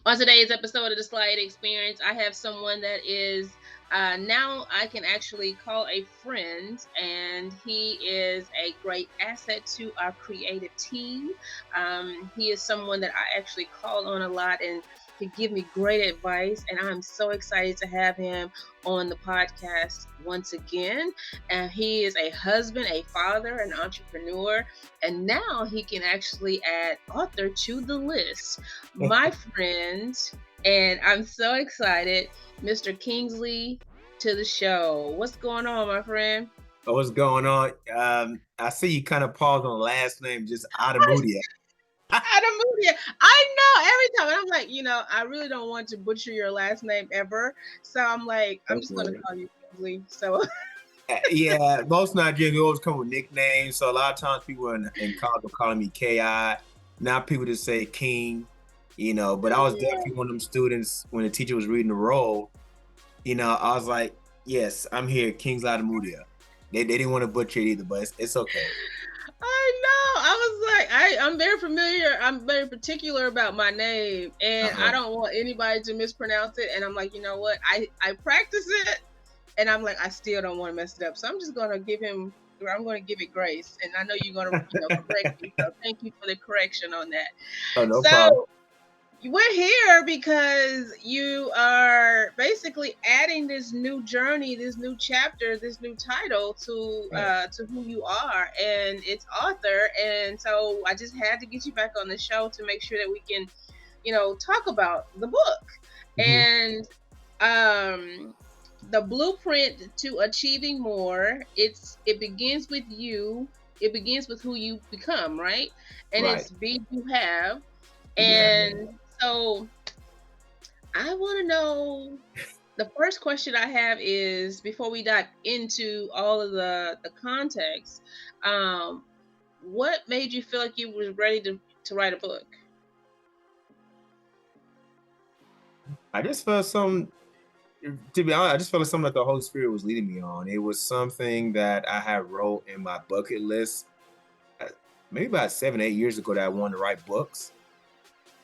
On today's episode of the Slide Experience, I have someone that is now I can actually call a friend, and he is a great asset to our creative team. He is someone that I actually call on a lot and he give me great advice, and I'm so excited to have him on the podcast once again. And he is a husband, a father, an entrepreneur, and now he can actually add author to the list. My friend, and I'm so excited, Mr. Kingsley, to the show. What's going on, my friend? What's going on? I see you kind of paused on the last name, just Adamudia. Adamudia. I know every time. And I'm like, I really don't want to butcher your last name ever. So I'm like, I'm just going to Okay. call you Kingsley. So, Yeah, most Nigerians always come with nicknames. So a lot of times people in college were calling me KI. Now people just say King, but I was definitely one of them students when the teacher was reading the roll, I was like, yes, I'm here, King's Adamudia. They didn't want to butcher it either, but it's okay. I know. I was like, I'm very familiar. I'm very particular about my name, and I Uh-huh. don't want anybody to mispronounce it. And I'm like, you know what? I practice it, and I'm like, I still don't want to mess it up. So I'm just gonna give him. I'm going to give it grace, and I know you're going to, correct me. So thank you for the correction on that. Oh, no problem. So we're here because you are basically adding this new journey, this new chapter, this new title Right. to who you are, and it's author. And so I just had to get you back on the show to make sure that we can, talk about the book Mm-hmm. and the blueprint to achieving more. It begins with you. It begins with who you become, right? And Right. it's be you have. Yeah. And so I want to know, the first question I have is, before we dive into all of the context, um, what made you feel like you was ready to write a book? I just felt some, to be honest, I just felt like something that the Holy Spirit was leading me on. It was something that I had wrote in my bucket list, uh, maybe about 7, 8 years ago, that I wanted to write books.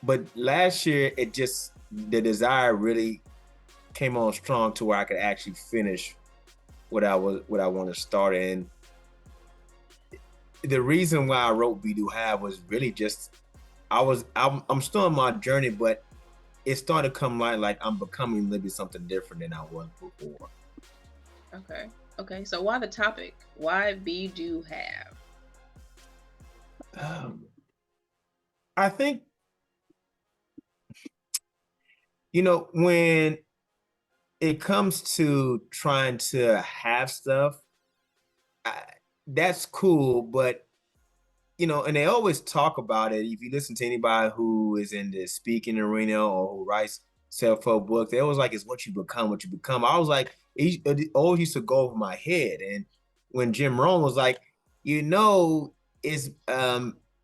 But last year, the desire really came on strong to where I could actually finish what I wanted to start. And the reason why I wrote Be Do Have was really just, I'm still on my journey, but it started to come like I'm becoming maybe something different than I was before. Okay. Okay. So why the topic? Why be do have? Um, I think, when it comes to trying to have stuff, I, that's cool, but and they always talk about it. If you listen to anybody who is in the speaking arena or who writes self-help books, they always like, it's what you become, what you become. I was like, it always used to go over my head. And when Jim Rohn was like, you know, it's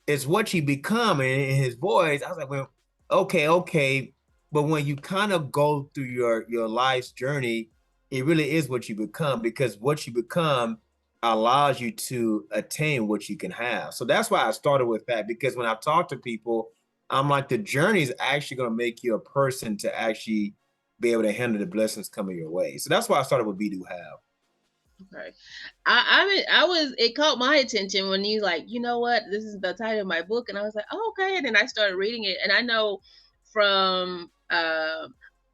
it's what you become, and in his voice, I was like, well, okay. But when you kind of go through your life's journey, it really is what you become, because what you become allows you to attain what you can have. So that's why I started with that, because when I talk to people, I'm like, the journey is actually going to make you a person to actually be able to handle the blessings coming your way. So that's why I started with Be Do Have. Okay. I was, it caught my attention when he's like, you know what, this is the title of my book, and I was like, oh, okay. And then I started reading it, and I know from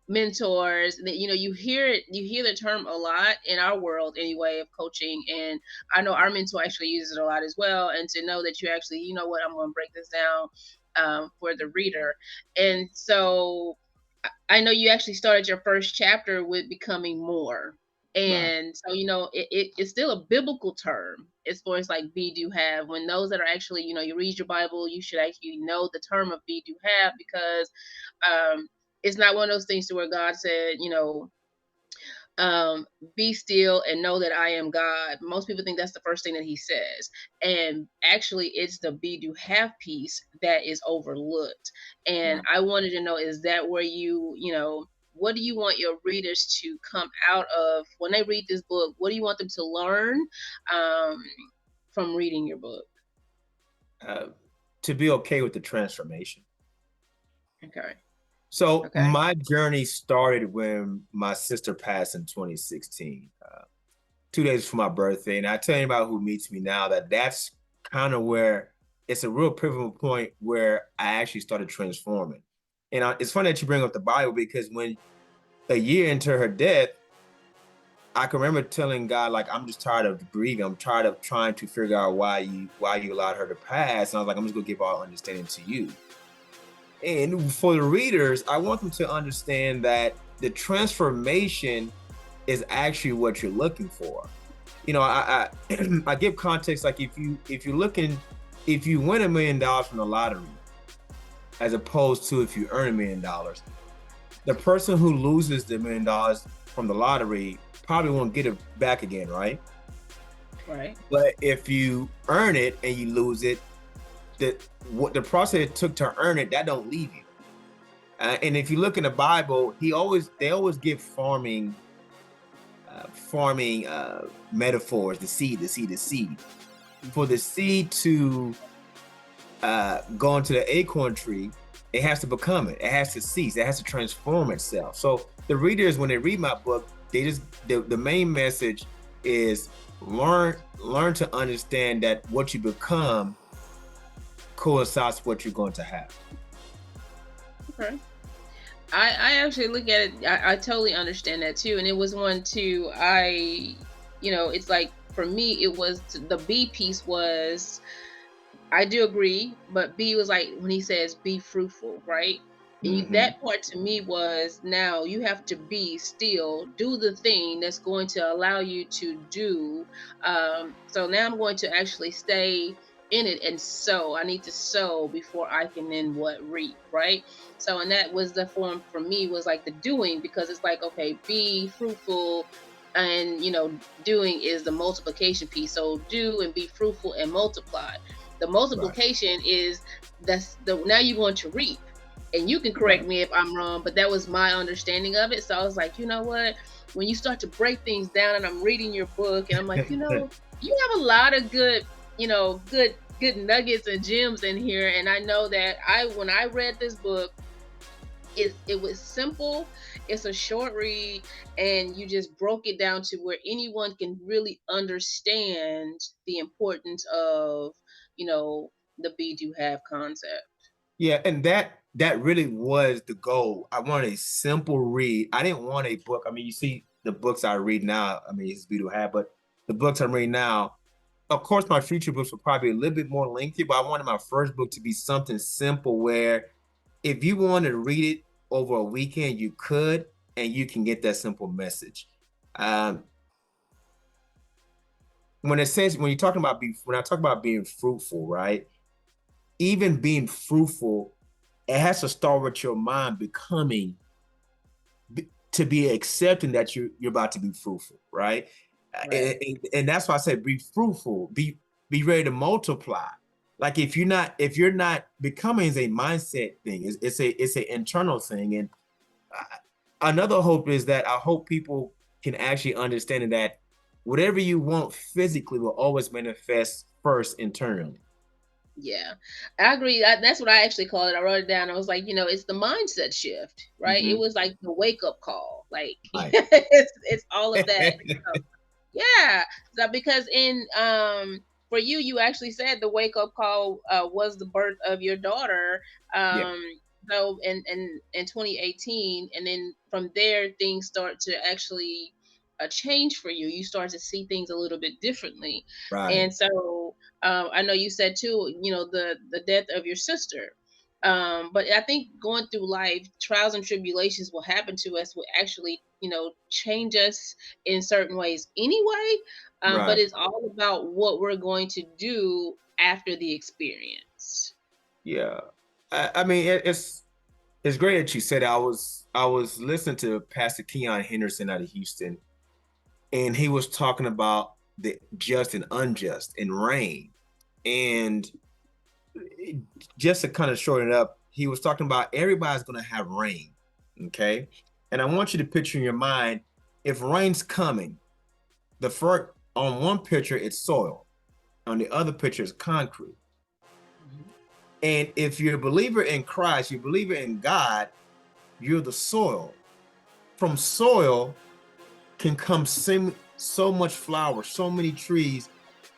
mentors that you hear the term a lot in our world anyway of coaching, and I know our mentor actually uses it a lot as well. And to know that you actually, you know what, I'm going to break this down for the reader. And so I know you actually started your first chapter with becoming more. Right. And so, it's still a biblical term as far as like be do have. When those that are actually, you read your Bible, you should actually know the term of be do have, because it's not one of those things to where God said, be still and know that I am God. Most people think that's the first thing that he says. And actually, it's the be do have piece that is overlooked. And Right. I wanted to know, is that where what do you want your readers to come out of when they read this book? What do you want them to learn um, from reading your book? Uh, to be okay with the transformation. Okay. So Okay. my journey started when my sister passed in 2016, 2 days before my birthday. And I tell anybody who meets me now that that's kind of where it's a real pivotal point where I actually started transforming. And it's funny that you bring up the Bible because when a year into her death, I can remember telling God, like, I'm just tired of grieving. I'm tired of trying to figure out why you allowed her to pass. And I was like, I'm just gonna give all understanding to you. And for the readers, I want them to understand that the transformation is actually what you're looking for. I give context like if you win $1 million from the lottery, as opposed to if you earn $1 million, the person who loses the $1 million from the lottery probably won't get it back again, right? Right. But if you earn it and you lose it, what the process it took to earn it, that don't leave you. And if you look in the Bible, they always give farming metaphors, the seed. For the seed to go into the acorn tree, it has to become it. It has to cease. It has to transform itself. So the readers, when they read my book, the main message is learn to understand that what you become coincides with what you're going to have. Okay. I actually look at it. I totally understand that too, and it was one too. It's like for me, it was the B piece was I do agree, but B was like when he says be fruitful, right? Mm-hmm. That part to me was now you have to be still, do the thing that's going to allow you to do. So now I'm going to actually stay in it and sow. I need to sow before I can then what reap, right? So, and that was the form for me was like the doing because it's like, okay, be fruitful and, doing is the multiplication piece. So do and be fruitful and multiply. The Right. multiplication is that's the now you're going to reap. And you can correct Right. me if I'm wrong, but that was my understanding of it. So I was like, you know what? When you start to break things down and I'm reading your book and I'm like, you have a lot of good, good nuggets and gems in here. And I know that when I read this book, it was simple, it's a short read, and you just broke it down to where anyone can really understand the importance of you know the be do have concept. Yeah, and that really was the goal. I wanted a simple read. I didn't want a book. I mean, you see the books I read now. I mean, it's beautiful to have, but the books I'm reading now, of course, my future books will probably be a little bit more lengthy, but I wanted my first book to be something simple where if you wanted to read it over a weekend, you could, and you can get that simple message. Um, when you're talking about when I talk about being fruitful, right? Even being fruitful, it has to start with your mind becoming to be accepting that you're about to be fruitful, right? Right. And that's why I say be fruitful, be ready to multiply. Like if you're not becoming is a mindset thing. It's a internal thing. And another hope is that I hope people can actually understand that whatever you want physically will always manifest first internally. Yeah, I agree. That's what I actually call it. I wrote it down. I was like, it's the mindset shift, right? It Mm-hmm. was like the wake up call. Like Right. it's all of that. Yeah, so because in for you, you actually said the wake up call was the birth of your daughter. Yeah. Um, so in 2018, and then from there things start to actually change for you. You start to see things a little bit differently, Right. and so I know you said too, the death of your sister. But I think going through life, trials and tribulations will happen to us will actually, change us in certain ways anyway. But Right. it's all about what we're going to do after the experience. Yeah. I mean, it's great that you said that. I was listening to Pastor Keon Henderson out of Houston, and he was talking about the just and unjust and rain. And just to kind of shorten it up, he was talking about everybody's gonna have rain. Okay. And I want you to picture in your mind if rain's coming, the first on one picture it's soil, on the other picture is concrete. Mhm. And if you're a believer in Christ, you're a believer in God, you're the soil. From soil can come so much flower, so many trees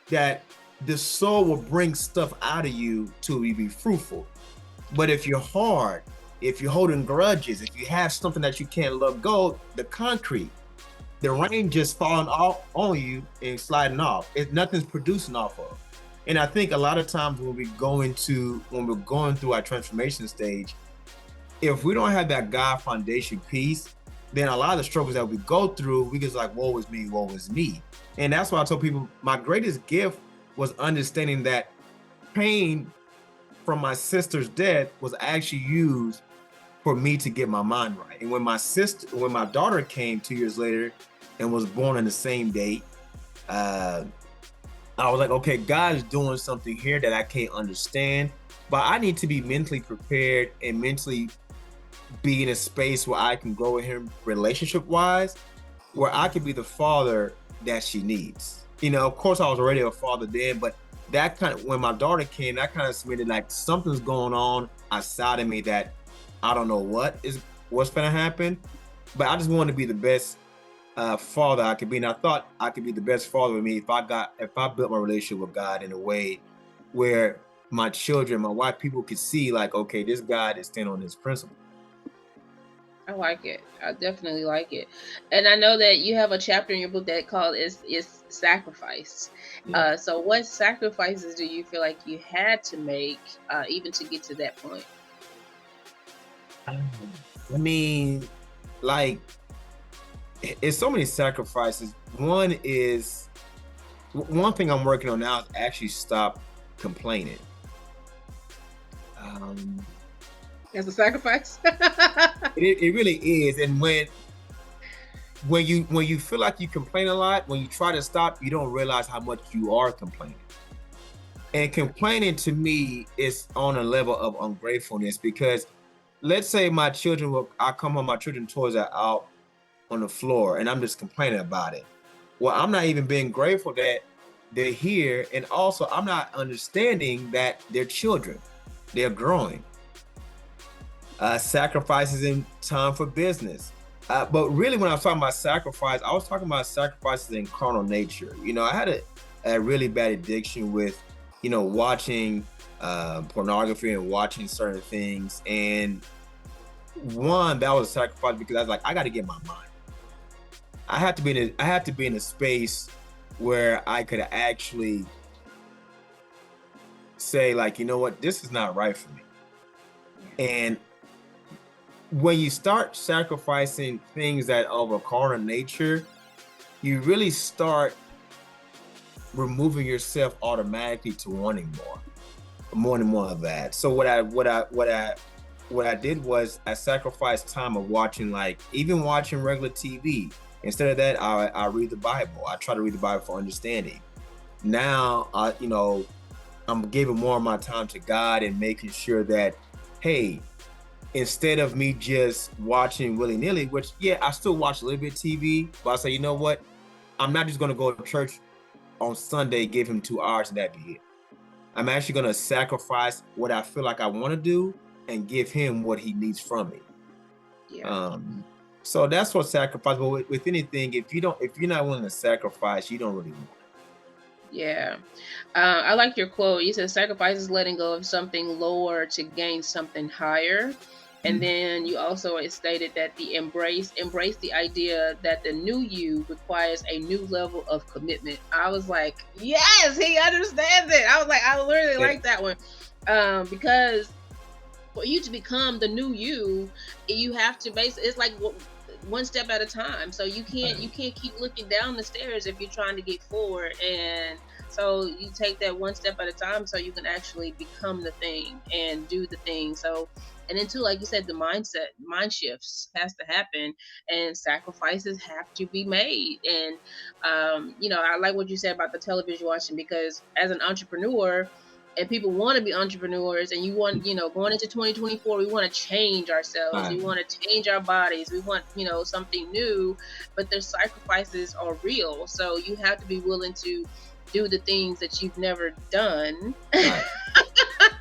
that the soil will bring stuff out of you to be fruitful. But if you're hard, if you're holding grudges, if you have something that you can't let go, the concrete, the rain just falling off on you and sliding off. Nothing's producing off of. And I think a lot of times when we're going through our transformation stage, if we don't have that God foundation piece, then a lot of the struggles that we go through, we just like, woe is me, woe is me. And that's why I told people my greatest gift was understanding that pain from my sister's death was actually used for me to get my mind right. And when my daughter came 2 years later and was born on the same date, I was like, okay, God is doing something here that I can't understand, but I need to be mentally prepared and mentally be in a space where I can grow with him relationship wise, where I can be the father that she needs. Of course I was already a father then, but that kind of, when my daughter came, that kind of submitted like something's going on outside of me that I don't know what's gonna happen, but I just wanted to be the best father I could be. And I thought I could be the best father with me if I built my relationship with God in a way where my children, my wife, people could see like, okay, this guy is standing on his principle. I like it. I definitely like it. And I know that you have a chapter in your book that called is sacrifice. Yeah. So what sacrifices do you feel like you had to make even to get to that point? I mean, like, it's so many sacrifices. One thing I'm working on now is actually stop complaining. As a sacrifice. It really is. And when you feel like you complain a lot, when you try to stop, you don't realize how much you are complaining. And complaining to me is on a level of ungratefulness, because let's say I come home, my children's toys are out on the floor and I'm just complaining about it. Well, I'm not even being grateful that they're here. And also I'm not understanding that they're children. They're growing. Sacrifices in time for business. But really when I was talking about sacrifice, I was talking about sacrifices in carnal nature. I had a really bad addiction with, watching pornography and watching certain things. And one, that was a sacrifice because I was like, I got to get my mind. I had to be in a space where I could actually say like, you know what, this is not right for me. And when you start sacrificing things that of a carnal nature, you really start removing yourself automatically to wanting more and more of that. So what I did was I sacrificed time of watching, like even watching regular TV. Instead of that, I read the Bible. I try to read the Bible for understanding. Now, I'm giving more of my time to God and making sure that, hey, instead of me just watching willy-nilly, which, yeah, I still watch a little bit of TV, but I say, you know what? I'm not just going to go to church on Sunday, give him 2 hours, and that be it. I'm actually going to sacrifice what I feel like I want to do and give him what he needs from me. Yeah. So that's what sacrifice. But with anything, if you're not willing to sacrifice, you don't really want it. Yeah. I like your quote. You said sacrifice is letting go of something lower to gain something higher. And then you also stated that embrace the idea that the new you requires a new level of commitment. I was like, yes, he understands it. I was like, I literally like that one. Because for you to become the new you have to it's like one step at a time. So you can't keep looking down the stairs if you're trying to get forward. And so you take that one step at a time so you can actually become the thing and do the thing. So, and then too, like you said, the mind shifts has to happen and sacrifices have to be made. And, I like what you said about the television watching, because as an entrepreneur, and people want to be entrepreneurs, and you want, going into 2024, we want to change ourselves. We want to change our bodies. We want, something new, but their sacrifices are real. So you have to be willing to do the things that you've never done.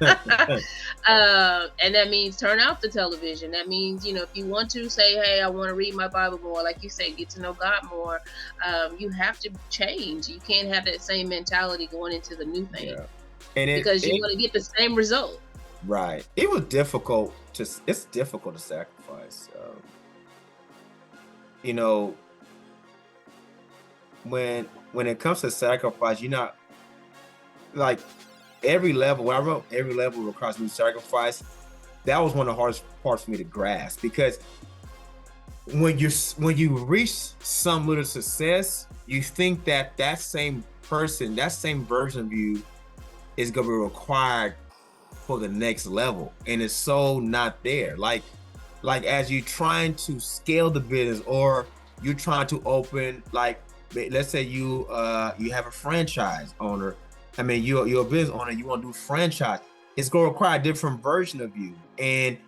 And that means turn off the television. That means, if you want to say, hey, I want to read my Bible more, like you say, get to know God more, you have to change. You can't have that same mentality going into the new thing, Yeah. And because you're going to get the same result. right. It was difficult it's difficult to sacrifice. You know, when it comes to sacrifice, you're not like every level. When I wrote every level requires me to sacrifice, that was one of the hardest parts for me to grasp, because when you reach some little success, you think that that same person, that same version of you is going to be required for the next level, and it's so not there. Like as you trying to scale the business, or you're trying to open, like let's say you have a franchise owner. I mean, you're a business owner, you want to do franchise. It's going to require a different version of you, and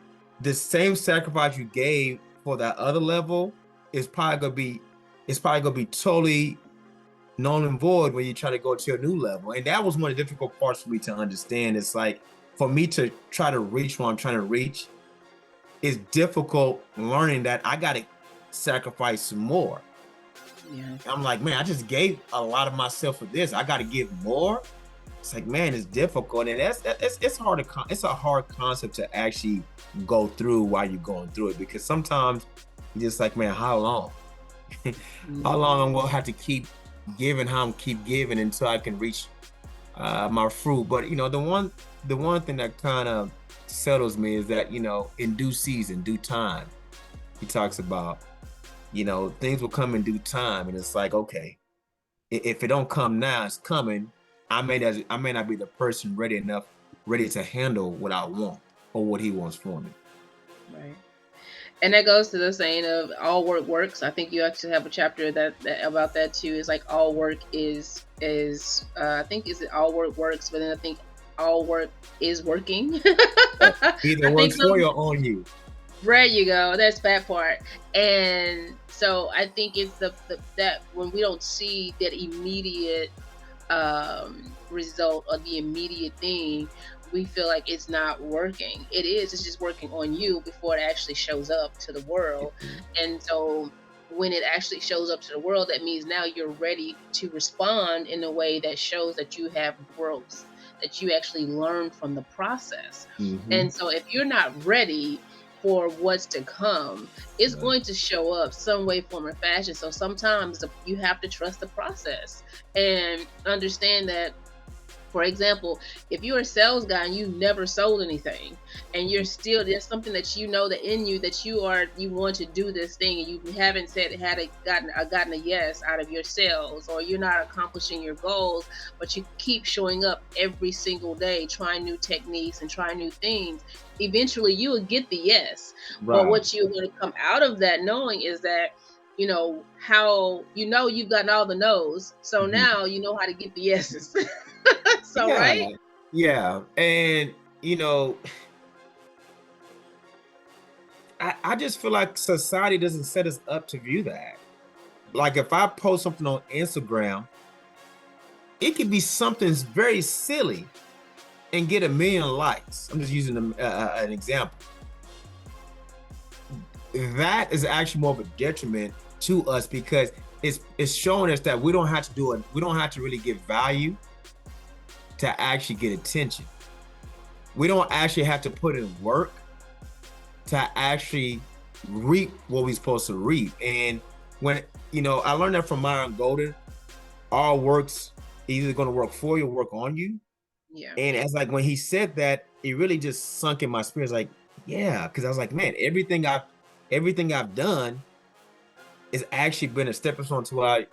the same sacrifice you gave for that other level is probably going to be totally null and void when you try to go to a new level. And that was one of the difficult parts for me to understand. It's like, for me to try to reach what I'm trying to reach, it's difficult learning that I got to sacrifice some more. Yeah. I'm like, man, I just gave a lot of myself for this. I got to give more. It's like, man, it's difficult, and it's hard to it's a hard concept to actually go through while you're going through it, because sometimes you're just like, man, how long? How long I'm gonna have to keep giving, keep giving until I can reach my fruit? But the one thing that kind of settles me is that, in due season, due time, he talks about, things will come in due time. And it's like, okay, if it don't come now, it's coming. I may not be the person ready to handle what I want or what he wants for me. Right. And that goes to the saying of all work works. I think you actually have a chapter that about that too. Is like all work is I think is it all work works, but then I think all work is working. Either works for you or on you. There you go. That's that part. And so I think it's the that when we don't see that immediate result or the immediate thing, we feel like it's not working. It is. It's just working on you before it actually shows up to the world. And so when it actually shows up to the world, that means now you're ready to respond in a way that shows that you have growth, that you actually learn from the process. And so if you're not ready for what's to come, it's going to show up some way, form, or fashion. So sometimes you have to trust the process and understand that, for example, if you're a sales guy and you never sold anything, and you're still, there's something that that in you that you want to do this thing, and you haven't gotten a yes out of your sales, or you're not accomplishing your goals, but you keep showing up every single day, trying new techniques and trying new things, eventually you will get the yes. Right. But what you're going to come out of that knowing is that how you've gotten all the no's, so now you know how to get the yeses. So yeah, right? Yeah. And I just feel like society doesn't set us up to view that. Like if I post something on Instagram, it could be something very silly and get 1 million likes. I'm just using an example. That is actually more of a detriment to us, because it's showing us that we don't have to do it. We don't have to really give value to actually get attention. We don't actually have to put in work to actually reap what we're supposed to reap. And when I learned that from Myron Golden, all works either going to work for you or work on you. Yeah. And it's like when he said that, it really just sunk in my spirit. It's like, yeah, because I was like, man, everything I've done is actually been a stepping stone to what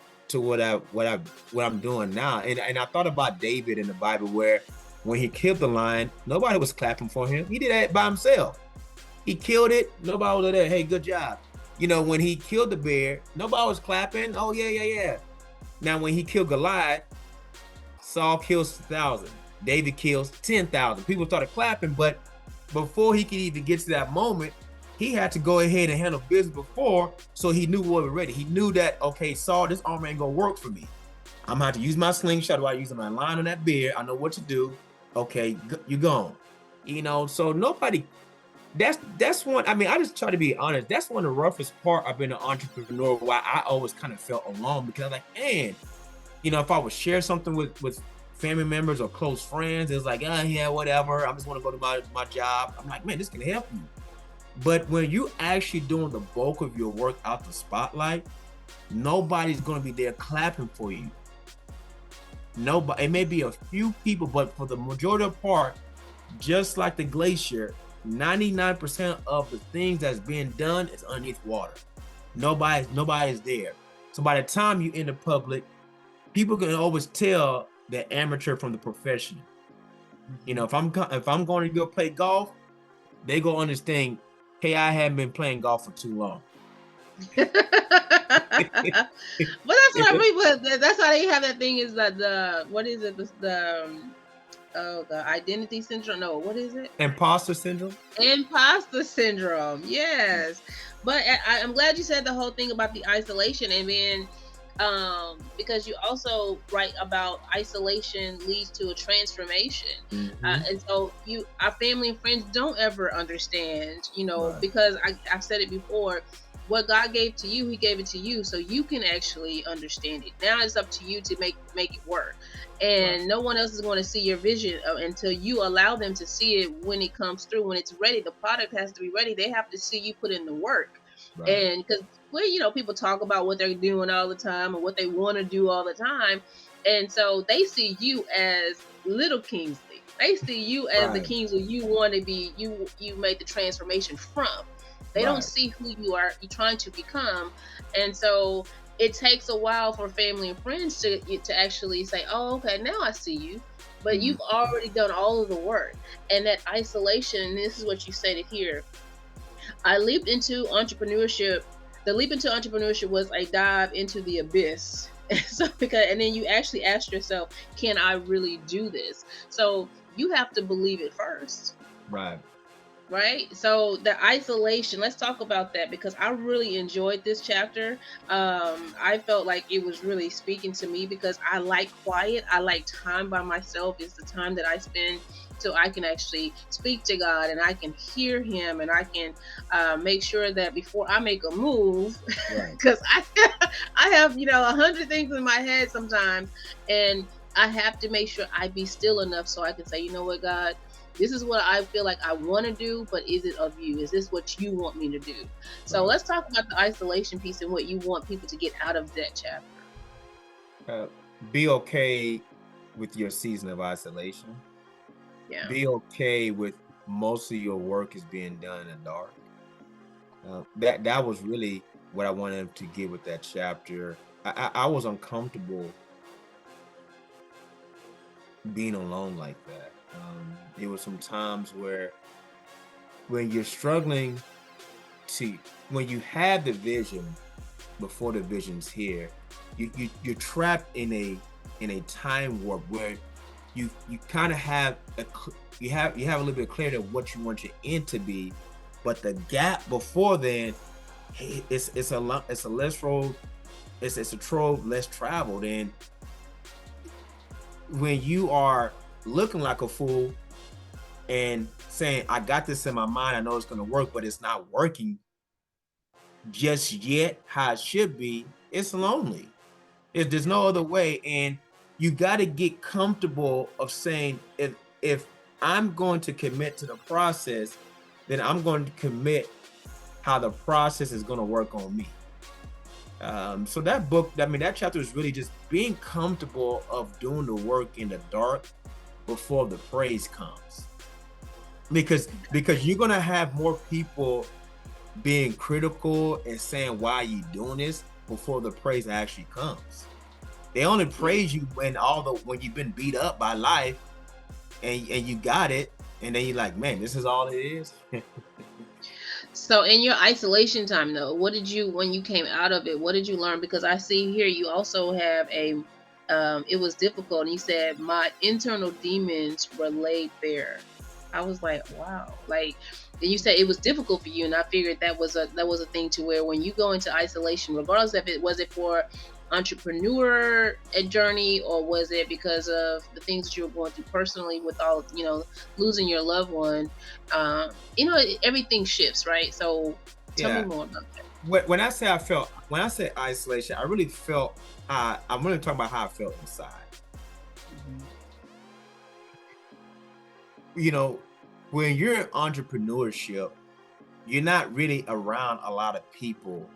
I'm doing now. And I thought about David in the Bible, where when he killed the lion, nobody was clapping for him. He did that by himself. He killed it. Nobody was there. Hey, good job. When he killed the bear, nobody was clapping. Oh yeah. Now when he killed Goliath, Saul kills 1,000. David kills 10,000. People started clapping, but before he could even get to that moment, he had to go ahead and handle business before, so he knew what was ready. He knew that, okay, Saul, this armor ain't gonna work for me. I'm gonna have to use my slingshot while using my line on that bear. I know what to do. Okay, you gone. So nobody. That's one. I mean, I just try to be honest. That's one of the roughest part of being an entrepreneur. Why I always kind of felt alone because I'm like, man, if I would share something with family members or close friends, it's like, yeah, whatever. I just want to go to my job. I'm like, man, this can help you. But when you actually doing the bulk of your work out the spotlight, nobody's gonna be there clapping for you. Nobody. It may be a few people, but for the majority of the part, just like the glacier, 99% of the things that's being done is underneath water. Nobody's there. So by the time you in the public, people can always tell the amateur from the professional. If I'm going to go play golf, they go understand. Hey, I haven't been playing golf for too long. But that's what I mean. But that's how they have that thing. Is that what is it? The identity syndrome. No, what is it? Imposter syndrome. Imposter syndrome. Yes, but I'm glad you said the whole thing about the isolation and being. Because you also write about isolation leads to a transformation, and so our family and friends don't ever understand, Right. because I've said it before. What God gave to you, He gave it to you, so you can actually understand it. Now it's up to you to make it work, and Right. no one else is going to see your vision until you allow them to see it when it comes through. When it's ready, the product has to be ready. They have to see you put in the work, Right. and because people talk about what they're doing all the time and what they want to do all the time, and so they see you as little Kingsley. They see you as the Right. Kingsley you want to be. You made the transformation from. They don't Right. see who you're trying to become, and so it takes a while for family and friends to actually say, "Oh, okay, now I see you." But you've already done all of the work, and that isolation. This is what you stated here. I leaped into entrepreneurship. The leap into entrepreneurship was a dive into the abyss. And then you actually ask yourself, can I really do this? So you have to believe it first. Right. Right. So the isolation, let's talk about that because I really enjoyed this chapter. I felt like it was really speaking to me because I like quiet. I like time by myself. It's the time that I spend so I can actually speak to God and I can hear Him and I can make sure that before I make a move, Right. because I have 100 things in my head sometimes, and I have to make sure I be still enough so I can say, you know what, God, this is what I feel like I want to do, but is it of you? Is this what you want me to do? So Right. let's talk about the isolation piece and what you want people to get out of that chapter. Be okay with your season of isolation. Yeah. Be okay with most of your work is being done in the dark. That was really what I wanted to get with that chapter. I was uncomfortable being alone like that. There were some times where when you're struggling when you have the vision before the vision's here, you're trapped in a time warp where you kind of have you have a little bit of clarity of what you want your end to be, but the gap before then, it's a less road, it's a trove less traveled, and when you are looking like a fool and saying, I got this in my mind, I know it's going to work, but it's not working just yet how it should be, it's lonely. There's no other way. And you got to get comfortable of saying, if I'm going to commit to the process, then I'm going to commit how the process is going to work on me. So that book, that chapter is really just being comfortable of doing the work in the dark before the praise comes. Because you're gonna have more people being critical and saying why you doing this before the praise actually comes. They only praise you when you've been beat up by life and you got it, and then you're like, man, this is all it is. So in your isolation time though, what did you, when you came out of it, what did you learn? Because I see here you also have it was difficult, and you said my internal demons were laid bare. I was like, wow. Like, and you said it was difficult for you, and I figured that was a thing to where when you go into isolation, regardless if it was it for entrepreneur journey, or was it because of the things that you were going through personally with all, losing your loved one? Everything shifts, right? So tell me Yeah. more about that. When I say isolation, I really felt, I'm really talking about how I felt inside. Mhm. You know, when you're in entrepreneurship, you're not really around a lot of people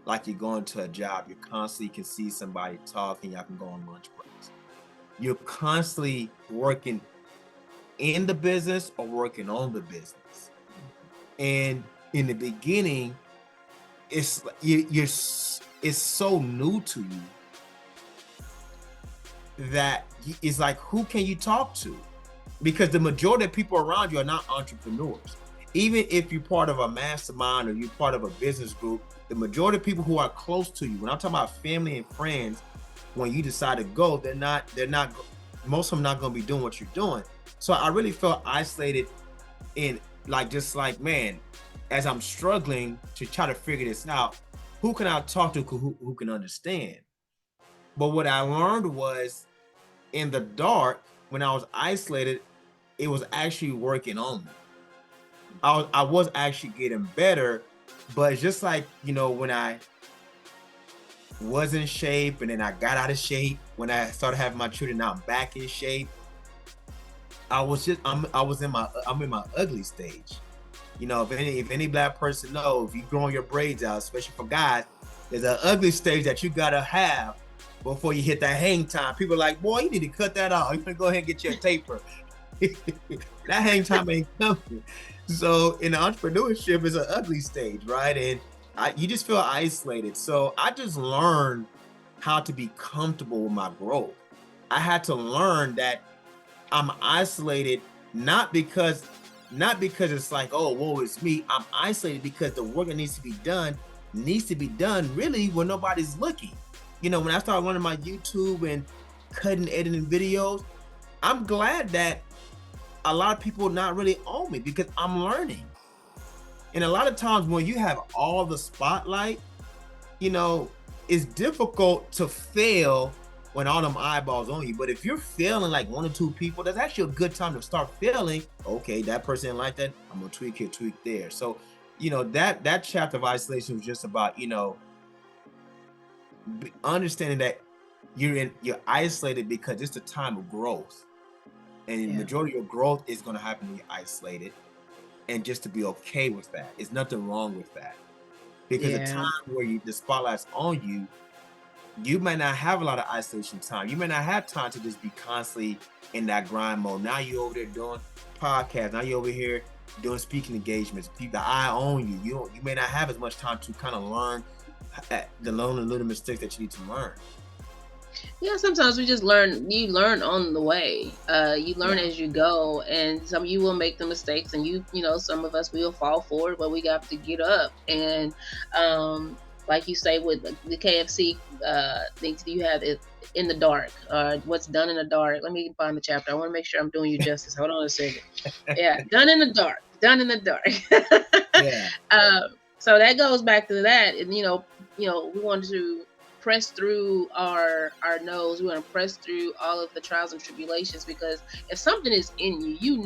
like you're going to a job. You constantly can see somebody talking, y'all can go on lunch breaks. You're constantly working in the business or working on the business. And in the beginning, it's so new to you that it's like, who can you talk to? Because the majority of people around you are not entrepreneurs. Even if you're part of a mastermind or you're part of a business group, the majority of people who are close to you, when I'm talking about family and friends, when you decide to go, they're not, most of them not going to be doing what you're doing. So I really felt isolated in, like, just like, man, as I'm struggling to try to figure this out, who can I talk to who can understand? But what I learned was, in the dark, when I was isolated, it was actually working on me. I was actually getting better, but it's just like, when I was in shape and then I got out of shape, when I started having my children, now I'm back in shape. I'm in my ugly stage. If any black person know, if you growing your braids out, especially for guys, there's an ugly stage that you gotta have before you hit that hang time. People are like, boy, you need to cut that off. You can go ahead and get your taper. That hang time ain't coming. So in entrepreneurship, is an ugly stage, right? And you just feel isolated. So I just learned how to be comfortable with my growth. I had to learn that I'm isolated, not because it's like, oh, woe is me. I'm isolated because the work that needs to be done really when nobody's looking. When I started learning my YouTube and cutting, editing videos, I'm glad that a lot of people not really on me because I'm learning. And a lot of times when you have all the spotlight, you know, it's difficult to fail when all them eyeballs on you. But if you're failing like one or two people, that's actually a good time to start failing. Okay, that person didn't like that. I'm gonna tweak here, tweak there. So, that chapter of isolation was just about, understanding that you're isolated because it's the time of growth. And the Yeah. majority of your growth is gonna happen when you're isolated. And just to be okay with that. There's nothing wrong with that. Because the Yeah. time where the spotlight's on you, you might not have a lot of isolation time. You may not have time to just be constantly in that grind mode. Now you're over there doing podcasts. Now you're over here doing speaking engagements. People, the eye on you. You may not have as much time to kind of learn the little mistakes that you need to learn. Yeah, sometimes we just learn. You learn on the way. You learn Yeah. as you go, and some you will make the mistakes, and some of us will fall forward, but we got to get up. And like you say with the KFC things you have it in the dark. What's done in the dark? Let me find the chapter. I want to make sure I'm doing you justice. Hold on a second. Yeah, done in the dark. Done in the dark. Yeah. So that goes back to that, and we want to press through our nose. We want to press through all of the trials and tribulations, because if something is in you,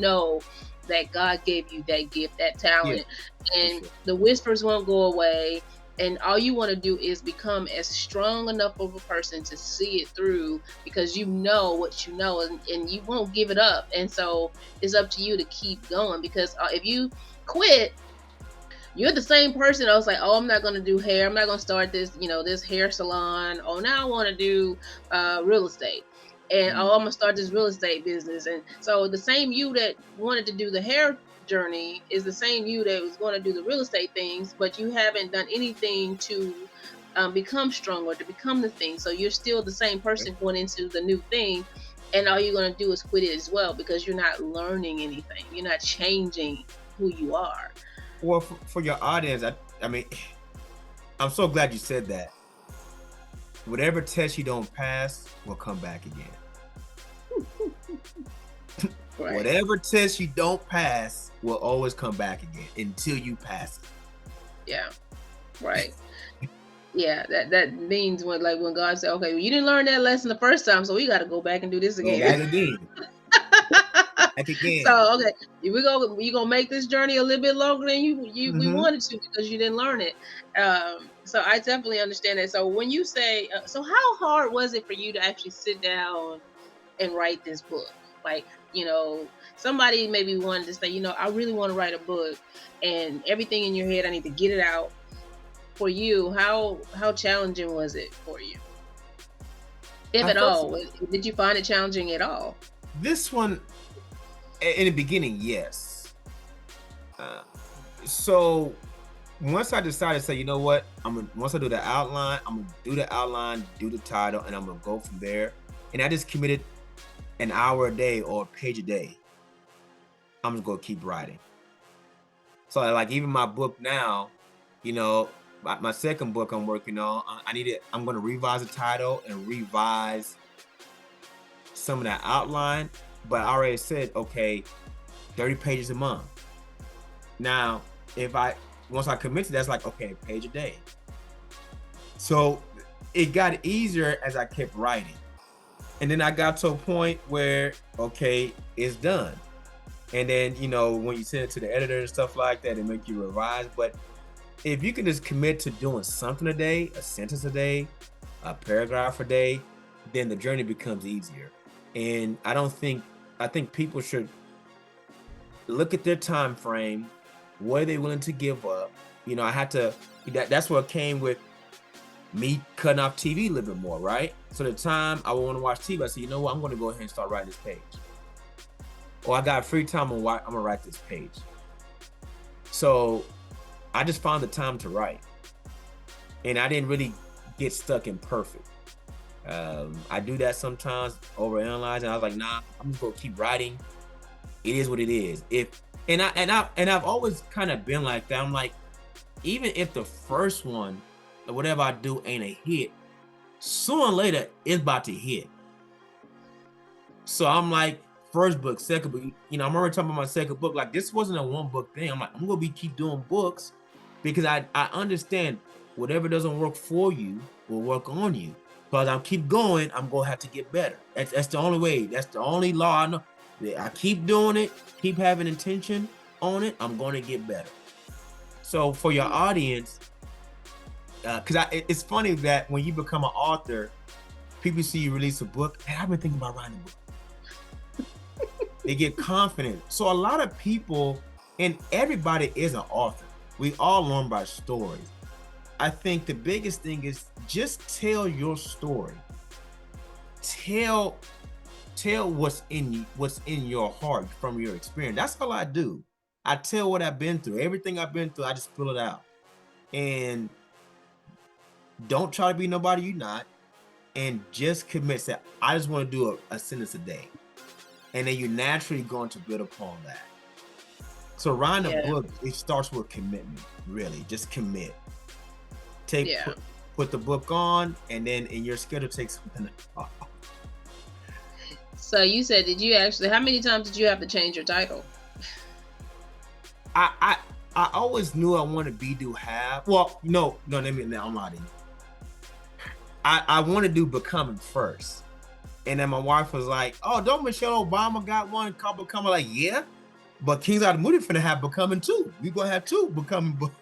that God gave you that gift, that Yeah. talent, For and sure. the whispers won't go away. And all you want to do is become as strong enough of a person to see it through, because you know what you know, and you won't give it up. And so it's up to you to keep going, because if you quit, you're the same person. I was like, oh, I'm not going to do hair. I'm not going to start this hair salon. Oh, now I want to do real estate. And oh, I'm Mm. going to start this real estate business. And so the same you that wanted to do the hair journey is the same you that was going to do the real estate things, but you haven't done anything to become stronger, to become the thing. So you're still the same person going into the new thing. And all you're going to do is quit it as well, because you're not learning anything. You're not changing who you are. Well, for your audience, I mean, I'm so glad you said that. Whatever test you don't pass will come back again. Right. Whatever test you don't pass will always come back again until you pass it. Yeah. Right. Yeah, that means when God said, okay, well, you didn't learn that lesson the first time, so we got to go back and do this Go again. back again. Back again. So okay, we gonna make this journey a little bit longer than you we Mm-hmm. wanted to because you didn't learn it. So I definitely understand that. So when you say, so how hard was it for you to actually sit down and write this book? Like, somebody maybe wanted to say, I really want to write a book, and everything in your head, I need to get it out. For you, how challenging was it for you, if I at first all? Did you find it challenging at all? This one in the beginning, yes. Uh, so once I decided to say, you know what, once I do the outline, I'm gonna do the outline, do the title, and I'm gonna go from there. And I just committed an hour a day or a page a day. I'm just gonna keep writing. So like even my book now, my second book I'm working on, I'm gonna revise the title and revise some of that outline. But I already said, okay, 30 pages a month. Now, if I once I commit to that, it's like, okay, page a day. So it got easier as I kept writing. And then I got to a point where, okay, it's done. And then, when you send it to the editor and stuff like that, it make you revise. But if you can just commit to doing something a day, a sentence a day, a paragraph a day, then the journey becomes easier. And I think people should look at their time frame. What are they willing to give up? I had to, that's what came with me cutting off TV a little bit more, right? So the time I want to watch TV, I said, you know what, I'm going to go ahead and start writing this page. Or I got free time, I'm going to write this page. So I just found the time to write. And I didn't really get stuck in perfect. I do that sometimes, overanalyze, and I was like, nah, I'm just gonna keep writing. It is what it is. I've always kind of been like that. I'm like, even if the first one or whatever I do ain't a hit, sooner or later it's about to hit. So I'm like, first book, second book, I'm already talking about my second book. Like, this wasn't a one book thing. I'm like, I'm gonna keep doing books because I understand whatever doesn't work for you will work on you. But I'm keep going, I'm gonna have to get better. That's the only way. That's the only law I know. I keep doing it, keep having intention on it, I'm gonna get better. So for your audience, because it's funny that when you become an author, people see you release a book, and I've been thinking about writing a book. They get confident. So a lot of people, and everybody is an author. We all learn by stories. I think the biggest thing is just tell your story. Tell what's in your heart from your experience. That's all I do. I tell what I've been through. Everything I've been through, I just spill it out. And don't try to be nobody you're not. And just commit. Say, I just want to do a sentence a day. And then you're naturally going to build upon that. So writing a book, it starts with commitment, really. Just commit. Put the book on, and then in your schedule, take something off. So you said, how many times did you have to change your title? I always knew I wanted be, do, have. Well, no, let me, I'm lying. I want to do becoming first. And then my wife was like, oh, don't Michelle Obama got one called Becoming? Like, yeah. But Kings Out of the Moody finna have Becoming 2. We gonna have 2 Becoming books.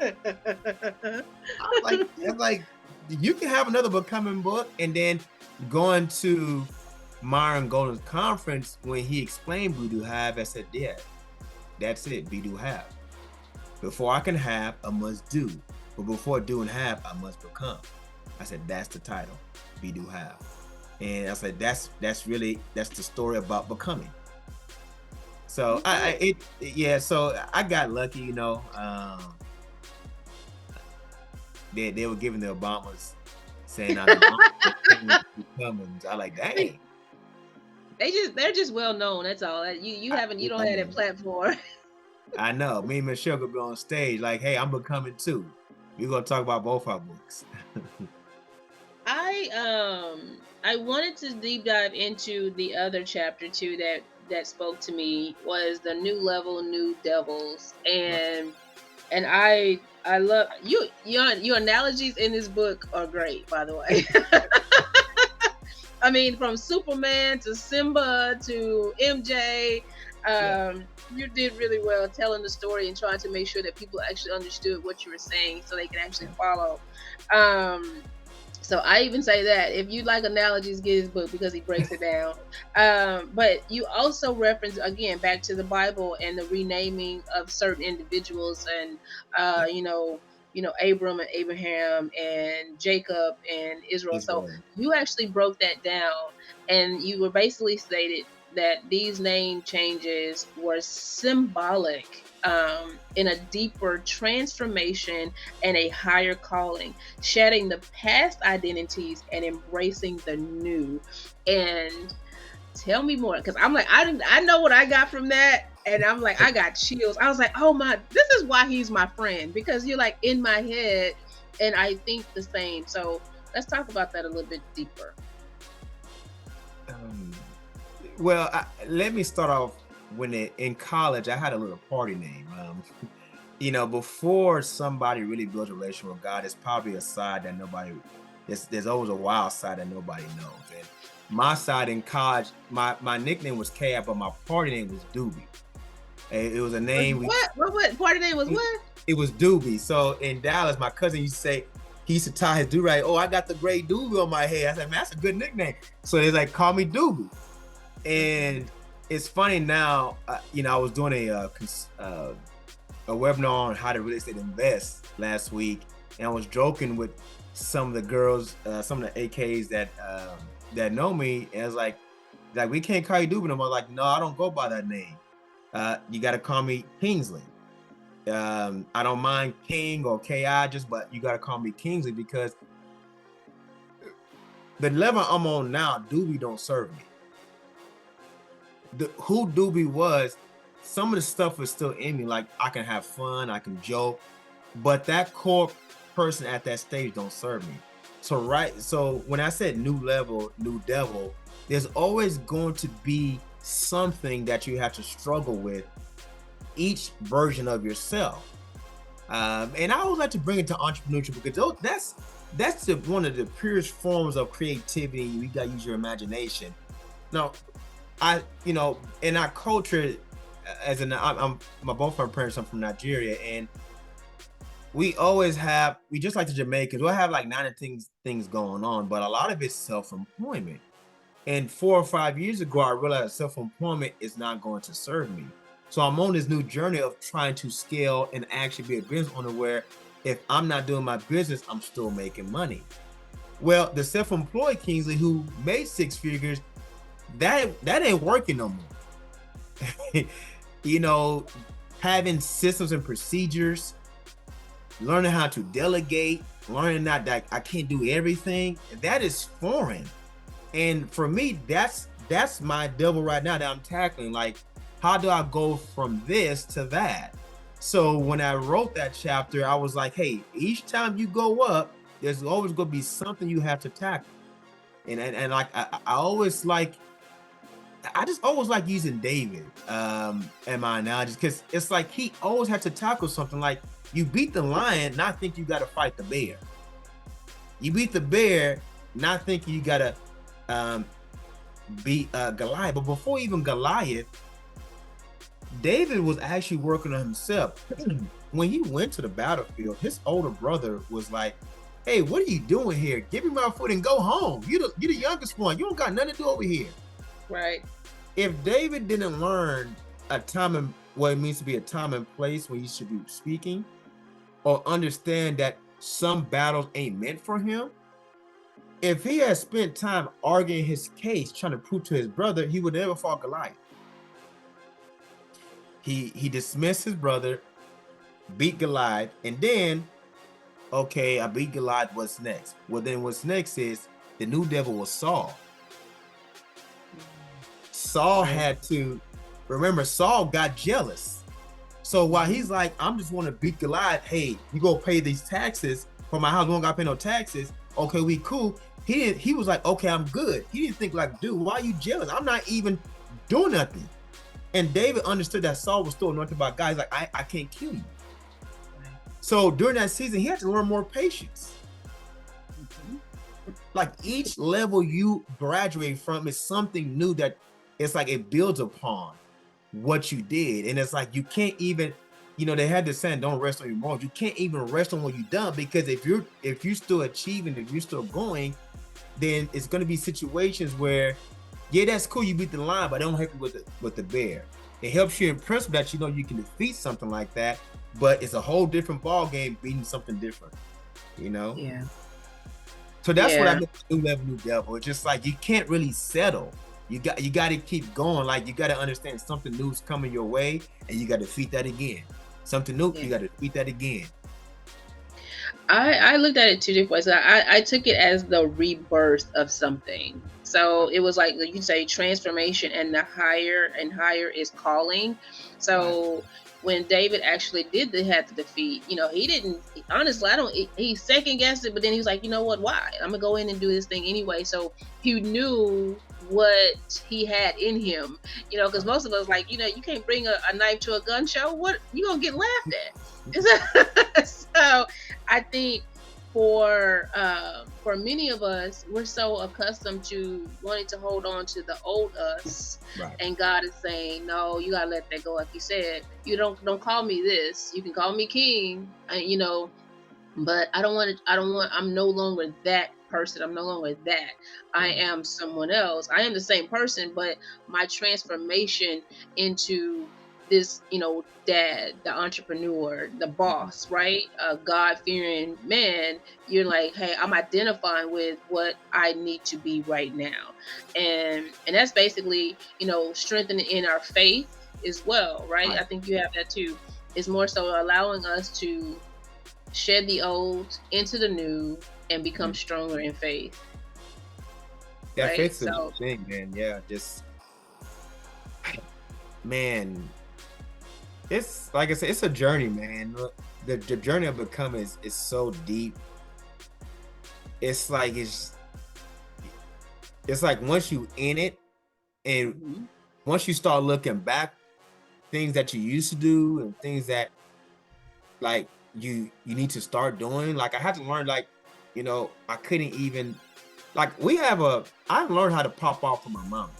I'm like, you can have another Becoming book. And then going to Myron Golden's conference, when he explained Be Do Have, I said, yeah, that's it, Be Do Have. Before I can have, I must do. But before do and have, I must become. I said, that's the title, Be Do Have. And I said, that's the story about becoming. So so I got lucky, they were giving the Obamas saying I like, dang. They're just well known. That's all. You don't have that platform. I know. Me and Michelle could be on stage like, hey, I'm Becoming 2. We're gonna talk about both our books. I wanted to deep dive into the other chapter too that spoke to me, was the New Level, New Devils, and I I love you. Your analogies in this book are great, by the way. I mean, from Superman to Simba to MJ, Yeah. you did really well telling the story and trying to make sure that people actually understood what you were saying so they can actually Yeah. follow. Um, so I even say that if you like analogies, get his book because he breaks it down. But you also reference again back to the Bible and the renaming of certain individuals and Yeah. Abram and Abraham and Jacob and Israel. So Israel. you actually broke that down and you were basically stated that these name changes were symbolic in a deeper transformation and a higher calling, shedding the past identities and embracing the new. And tell me more, because I'm like, I know what I got from that, and I'm like, I got chills. I was like, oh my, this is why he's my friend, because you're like in my head, and I think the same. So let's talk about that a little bit deeper. Um, well, let me start off when in college I had a little party name. Before somebody really builds a relationship with God, it's probably a side that nobody. There's always a wild side that nobody knows. And my side in college, my nickname was K, but my party name was Doobie. It was a name we. What party name was what? It was Doobie. So in Dallas, my cousin used to say he used to tie his do-rag. Oh, I got the great Doobie on my head. I said, man, that's a good nickname. So he's like, call me Doobie. And it's funny now. I was doing a webinar on how to real estate invest last week, and I was joking with some of the girls, some of the AKs that know me, and it's like we can't call you Doobie. And I'm like, no, I don't go by that name. You got to call me Kingsley. I don't mind King or Ki, but you got to call me Kingsley because the level I'm on now, Doobie don't serve me. Who Doobie was, some of the stuff is still in me. Like I can have fun, I can joke, but that core person at that stage don't serve me. So when I said new level, new devil, there's always going to be something that you have to struggle with each version of yourself. And I always like to bring it to entrepreneurship because that's one of the purest forms of creativity. You got to use your imagination. Now, in our culture, both my parents are from Nigeria, and we just like the Jamaicans, we'll have like 9 things going on, but a lot of it's self-employment. And 4 or 5 years ago, I realized self-employment is not going to serve me. So I'm on this new journey of trying to scale and actually be a business owner where if I'm not doing my business, I'm still making money. Well, the self-employed Kingsley who made 6 figures, that ain't working no more. Having systems and procedures, learning how to delegate, learning that I can't do everything, that is foreign. And for me, that's my devil right now that I'm tackling. Like, how do I go from this to that? So when I wrote that chapter, I was like, hey, each time you go up, there's always going to be something you have to tackle. And like I just always like using David in my analogies because it's like he always had to tackle something. Like you beat the lion, not think you got to fight the bear. You beat the bear, not thinking you got to beat Goliath. But before even Goliath, David was actually working on himself. When he went to the battlefield, his older brother was like, hey, what are you doing here? Give me my food and go home. You're the youngest one. You don't got nothing to do over here. Right. If David didn't learn a time and what it means to be a time and place where you should be speaking, or understand that some battles ain't meant for him, if he had spent time arguing his case, trying to prove to his brother, he would never fought Goliath. He dismissed his brother, beat Goliath, and then, okay, I beat Goliath, what's next? Well, then what's next is the new devil was Saul. Saul had to, remember, Saul got jealous. So while he's like, I'm just want to beat Goliath, hey, you go pay these taxes for my house, we don't got to pay no taxes. Okay, we cool. He was like, okay, I'm good. He didn't think like, dude, why are you jealous? I'm not even doing nothing. And David understood that Saul was still anointed by God. He's like, I can't kill you. So during that season, he had to learn more patience. Mhm. Like each level you graduate from is something new that it's like it builds upon what you did. And it's like you can't even, they had this saying, don't rest on your morals. You can't even rest on what you've done, because if you're still achieving, if you're still going, then it's going to be situations where, yeah, that's cool, you beat the line, but they don't help you with the bear. It helps you in principle that you can defeat something like that, but it's a whole different ball game beating something different, you know. Yeah. So that's what I Yeah. meant by new level, new devil. It's just like you can't really settle. You got to keep going. Like you got to understand something new is coming your way, and you got to defeat that again. Something new, Yeah. you got to defeat that again. I looked at it two different ways. I took it as the rebirth of something. So it was like you say transformation, and the higher and higher is calling. Right. So when David actually did had to defeat, he didn't, honestly, I don't, he second guessed it, but then he was like, you know what, why? I'm gonna go in and do this thing anyway. So he knew what he had in him, because most of us, like, you can't bring a knife to a gun show. What, you gonna get laughed at? So I think for many of us, we're so accustomed to wanting to hold on to the old us, Right. and God is saying, no, you gotta let that go. Like you said, you don't call me this. You can call me king, but I don't want to. I don't want. I'm no longer that person. I'm no longer that. I Right. am someone else. I am the same person, but my transformation into this, dad, the entrepreneur, the Mhm. boss, right? A God fearing man. You're like, hey, I'm identifying with what I need to be right now, and that's basically, strengthening in our faith as well, right? Right. I think you have that too. It's more so allowing us to shed the old into the new and become Mhm. stronger in faith, That right? fits the So thing, man. Yeah, just man, it's like I said, it's a journey, man. Look, the journey of becoming is so deep. It's like it's like once you in it, and mhm. once you start looking back, things that you used to do and things that like you need to start doing. Like I had to learn, like, I couldn't even, like, I learned how to pop off from my mom.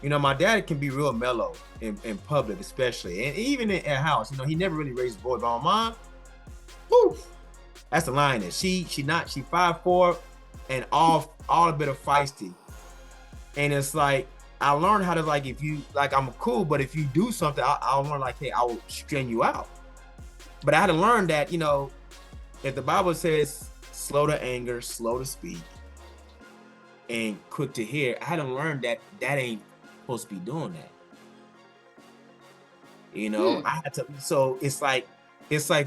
My dad can be real mellow in public, especially, and even in a house. He never really raised boys. But my mom, whew, that's the lioness. She 5'4" and all a bit of feisty. And it's like I learned how to, like, if you like, I'm cool, but if you do something, I'll learn, like, hey, I will strain you out. But I had to learn that, if the Bible says slow to anger, slow to speak, and quick to hear, I had to learn that that ain't supposed to be doing that. Hmm. I had to. So it's like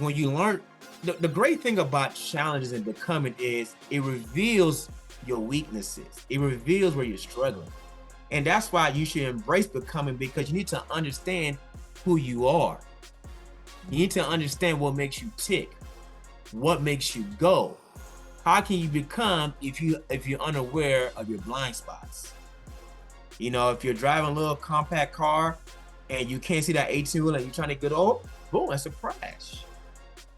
when you learn, the great thing about challenges and becoming is it reveals your weaknesses. It reveals where you're struggling. And that's why you should embrace becoming, because you need to understand who you are. You need to understand what makes you tick, what makes you go. How can you become if you're unaware of your blind spots? If you're driving a little compact car and you can't see that 18 wheel and you're trying to get off, boom, that's a crash.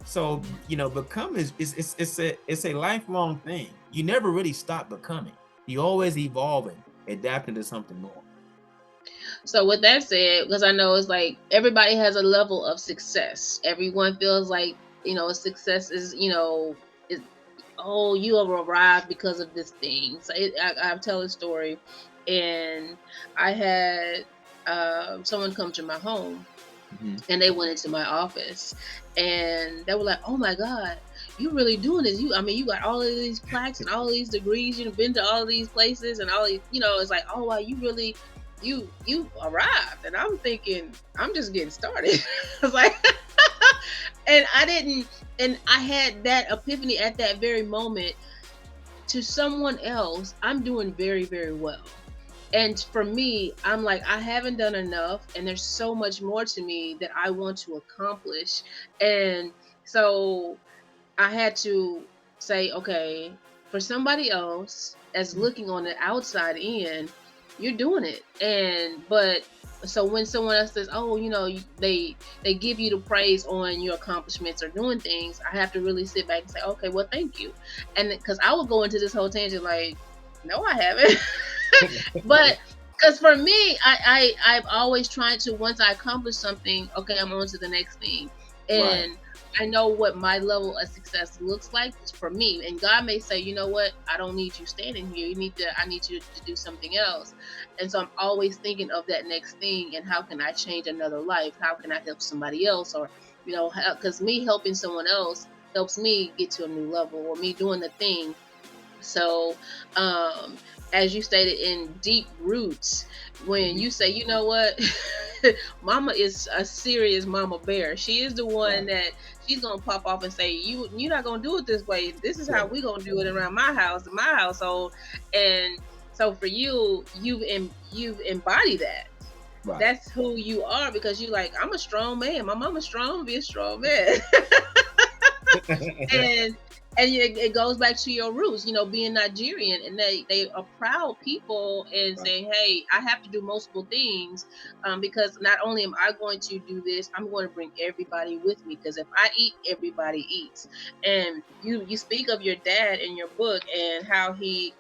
So, become it's a lifelong thing. You never really stop becoming. You always evolving, adapting to something more. So with that said, because I know it's like everybody has a level of success. Everyone feels like, success is, is, oh, you have arrived because of this thing. So I'll tell a story, and I had someone come to my home, Mhm. and they went into my office, and they were like, "Oh my God, you really doing this? I mean, you got all of these plaques and all of these degrees. You've been to all of these places, and all these, it's like, oh wow, you really, you arrived." And I'm thinking, I'm just getting started. I was like, and I didn't, and I had that epiphany at that very moment. To someone else, I'm doing very, very well. And for me, I'm like, I haven't done enough, and there's so much more to me that I want to accomplish. And so I had to say, okay, for somebody else as looking on the outside in, you're doing it. But So when someone else says, "Oh, they give you the praise on your accomplishments or doing things," I have to really sit back and say, "Okay, well, thank you," and because I would go into this whole tangent like, "No, I haven't," but because for me, I've always tried to, once I accomplish something, okay, I'm on to the next thing, Right. and I know what my level of success looks like for me. And God may say, "You know what? I don't need you standing here. I need you to do something else." And so I'm always thinking of that next thing and how can I change another life? How can I help somebody else? Or, because me helping someone else helps me get to a new level, or me doing the thing. So, um, as you stated, in deep roots, when Mhm. you say, "You know what, Mama is a serious mama bear. She is the one Right. that she's gonna pop off and say, you're not gonna do it this way. This is how Right. we gonna do it around my house, in my household." And so for you, you've embodied that. Right. That's who you are, because you like, I'm a strong man. My mama's strong. Be a strong man. and it goes back to your roots, being Nigerian, and they are proud people and Right. saying, "Hey, I have to do multiple things, because not only am I going to do this, I'm going to bring everybody with me, because if I eat, everybody eats." And you speak of your dad in your book and how he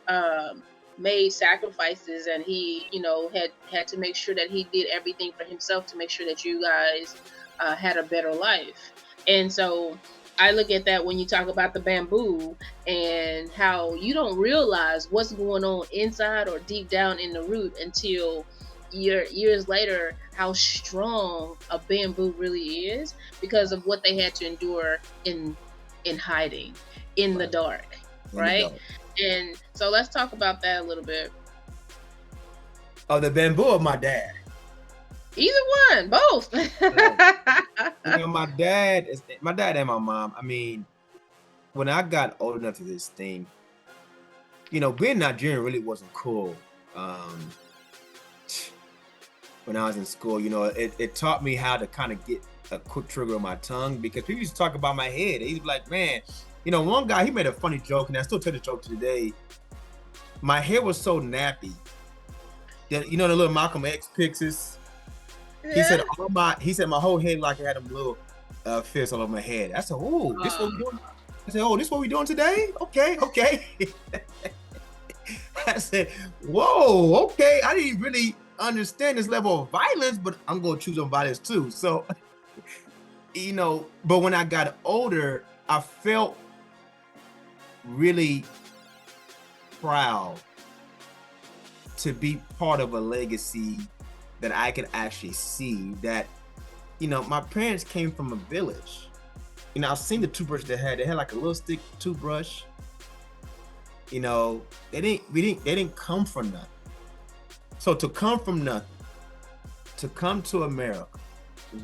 um, made sacrifices, and he had to make sure that he did everything for himself to make sure that you guys had a better life. And so I look at that when you talk about the bamboo and how you don't realize what's going on inside or deep down in the root until years later, how strong a bamboo really is because of what they had to endure in hiding, in the Right. dark, In the right? dark. And so let's talk about that a little bit. Oh, the bamboo of my dad. Either one, both. So, my dad and my mom. I mean, when I got old enough to this thing, being Nigerian really wasn't cool. Um, when I was in school, it taught me how to kind of get a quick trigger on my tongue because people used to talk about my head. They used to be like, man, one guy, he made a funny joke, and I still tell the joke to today. My hair was so nappy that, the little Malcolm X pictures. Yeah. He said my whole head like I had a little fist all over my head. I said, oh, this what we doing? I said, oh, this what we doing today? Okay, okay. I said, whoa, okay. I didn't really understand this level of violence, but I'm gonna choose on violence too. So, but when I got older, I felt really proud to be part of a legacy that I could actually see that, my parents came from a village. I've seen the toothbrush they had like a little stick toothbrush. They didn't come from nothing. So to come from nothing, to come to America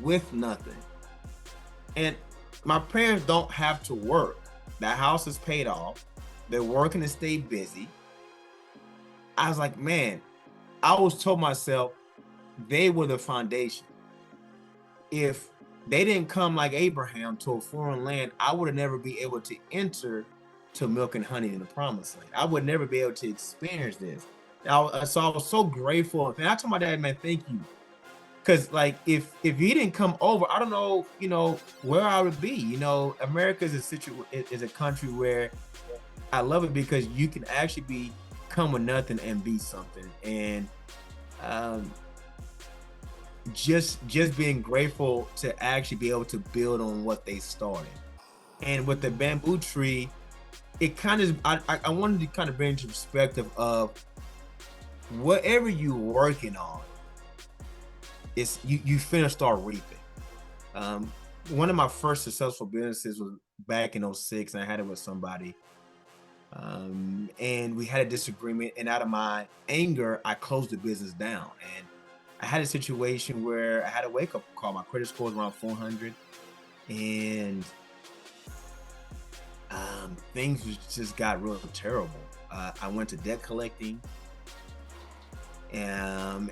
with nothing, and my parents don't have to work. That house is paid off. They're working to stay busy. I was like, man, I always told myself they were the foundation. If they didn't come like Abraham to a foreign land, I would have never be able to enter to milk and honey in the promised land. I would never be able to experience this. So I was so grateful. And I told my dad, man, thank you. Because like if he didn't come over, I don't know, where I would be. America is a country where I love it because you can actually come with nothing and be something. And um just being grateful to actually be able to build on what they started. And with the bamboo tree, it kind of I wanted to kind of bring into perspective of whatever you're working on, it's you finish start reaping. Um, One of my first successful businesses was back in '06, and I had it with somebody. And we had a disagreement, and out of my anger, I closed the business down. And I had a situation where I had a wake up call. My credit score was around 400, and just got real terrible. I went to debt collecting, and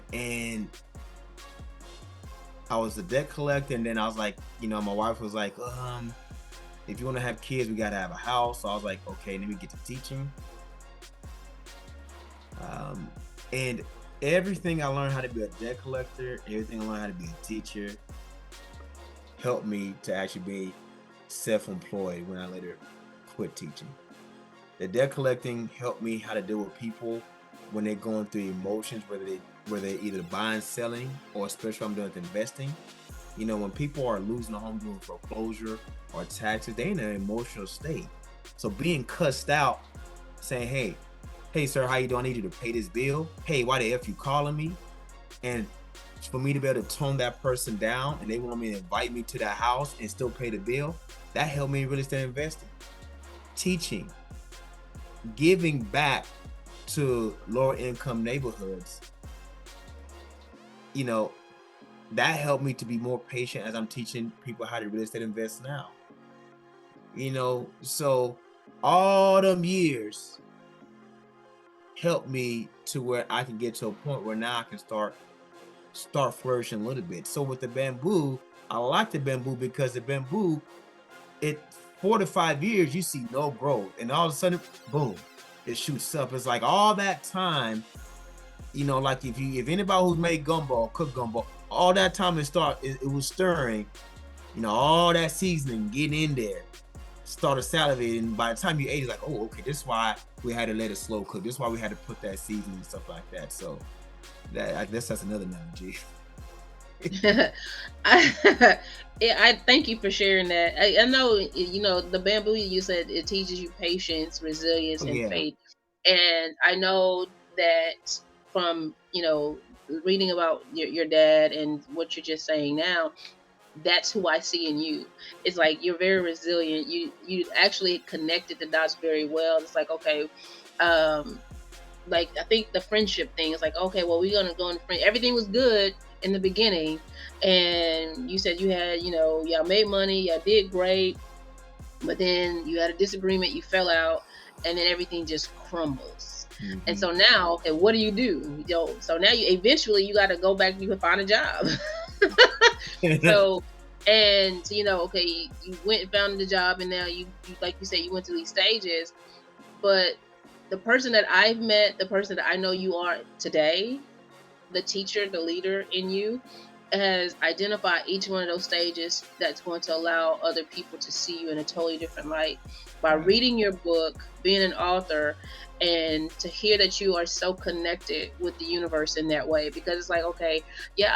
I was a debt collector. And then I was like, my wife was like, if you want to have kids, we got to have a house. So I was like, okay, let me get to teaching. And everything I learned how to be a debt collector, everything I learned how to be a teacher, helped me to actually be self-employed when I later quit teaching. The debt collecting helped me how to deal with people when they're going through emotions, whether they're either buying, selling, or especially I'm doing with investing. You know, when people are losing a home doing foreclosure or taxes, they're in an emotional state. So being cussed out, saying, hey sir, how you doing? I need you to pay this bill. Hey, why the F you calling me? And for me to be able to tone that person down and they want me to invite me to that house and still pay the bill, that helped me really start investing. Teaching, giving back to lower income neighborhoods, you know, that helped me to be more patient as I'm teaching people how to real estate invest now. You know, so all them years helped me to where I can get to a point where now I can start flourishing a little bit. So with the bamboo, I like the bamboo because the bamboo, it 4 to 5 years you see no growth, and all of a sudden, boom, it shoots up. It's like all that time, you know, like if anybody who's made gumbo, cooked gumbo, all that time it was stirring, you know, all that seasoning getting in there, started salivating. By the time you ate, it's like, oh, okay, this is why we had to let it slow cook. This is why we had to put that seasoning and stuff like that. So that, I guess that's another analogy. I, yeah, I thank you for sharing that. I know, you know, the bamboo you said it teaches you patience, resilience, Oh and yeah. faith. And I know that from, you know, reading about your dad and what you're just saying now, that's who I see in you. It's like you're very resilient. You actually connected the dots very well. It's like, okay, um, like I think the friendship thing is like, okay, well, we're gonna go in friend. Everything was good in the beginning, and you said you had, you know, y'all made money, y'all did great, but then you had a disagreement, you fell out, and then everything just crumbles. And Hmm. so now, okay, what do? You know, so now you eventually you got to go back. You can find a job. So, and you know, okay, you went and found the job, and now you like you said, you went through these stages. But the person that I've met, the person that I know you are today, the teacher, the leader in you, has identified each one of those stages that's going to allow other people to see you in a totally different light by Right. reading your book, being an author, and to hear that you are so connected with the universe in that way. Because it's like, okay, yeah,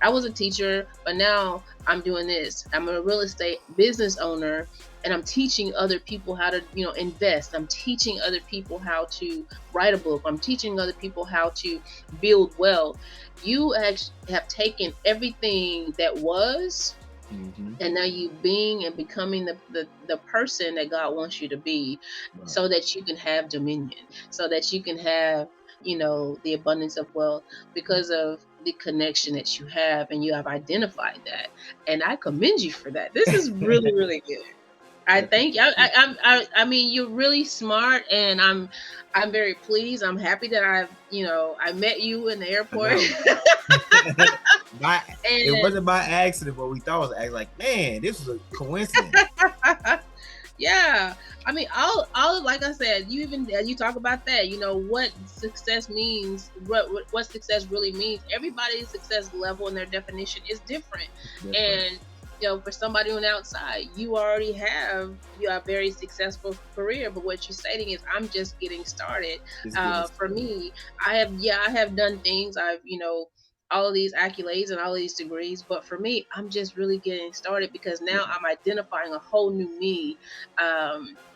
I was a teacher, but now I'm doing this. I'm a real estate business owner, and I'm teaching other people how to, you know, invest. I'm teaching other people how to write a book. I'm teaching other people how to build wealth. You actually have taken everything that was, Hmm. and now you being and becoming the person that God wants you to be, Right. so that you can have dominion, so that you can have, you know, the abundance of wealth because of the connection that you have, and you have identified that. And I commend you for that. This is really, really good. I Thank think you. I mean, you're really smart, and I'm very pleased. I'm happy that I've, you know, I met you in the I airport. know. by, it And wasn't by accident, but we thought it was like, man, this was a coincidence. yeah, I mean, all like I said, you even you talk about that. You know what success means, what success really means. Everybody's success level and their definition is different, It's different. and you know, for somebody on the outside, you already have you have a very successful career. But what you're saying is, I'm just getting started. It's getting For started. me, I have done things. I've, you know, all of these accolades and all of these degrees, but for me, I'm just really getting started because now Yeah. I'm identifying a whole new me.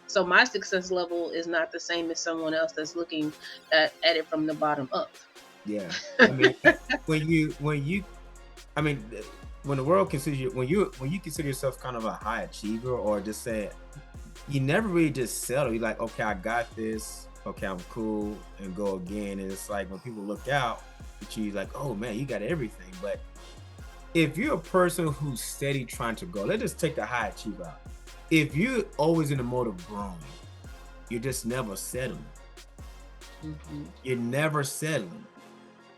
So my success level is not the same as someone else that's looking at it from the bottom up. Yeah. I mean, when you I mean, when the world considers you, when you consider yourself kind of a high achiever, or just say you never really just settle. You're like, okay, I got this. Okay, I'm cool, and go again. And it's like when people look out at you, like, oh man, you got everything. But if you're a person who's steady trying to grow, let's just take the high achiever out. If you're always in the mode of growing, you're just never settling. Hmm. You're never settling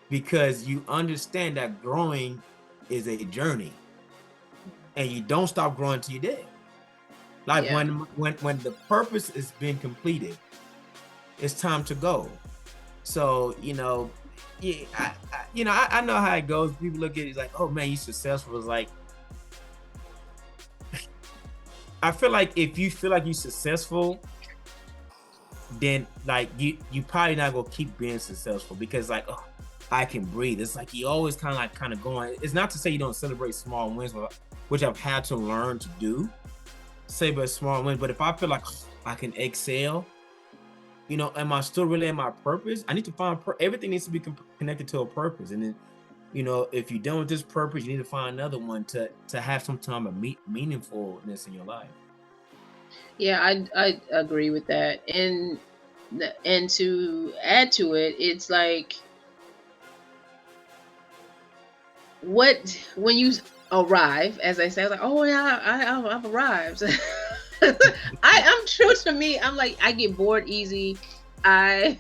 because you understand that growing is a journey, and you don't stop growing till you're dead. Like Yeah. when the purpose is being completed, it's time to go. So, you know, Yeah, I know how it goes. People look at it like, oh man, you successful. It's like, I feel like if you feel like you're successful, then like you probably not gonna keep being successful because like, oh, I can breathe. It's like you always kind of going. It's not to say you don't celebrate small wins, which I've had to learn to do. Say but small wins, but if I feel like, oh, I can excel, am I still really in my purpose? I need to find everything needs to be connected to a purpose, and then if you're done with this purpose, you need to find another one to have some time of meaningfulness in your life. Yeah, I agree with that. And to add to it, it's like what when you arrive, as I say, like, oh yeah, I've arrived. I'm true to me. I'm like, I get bored easy. I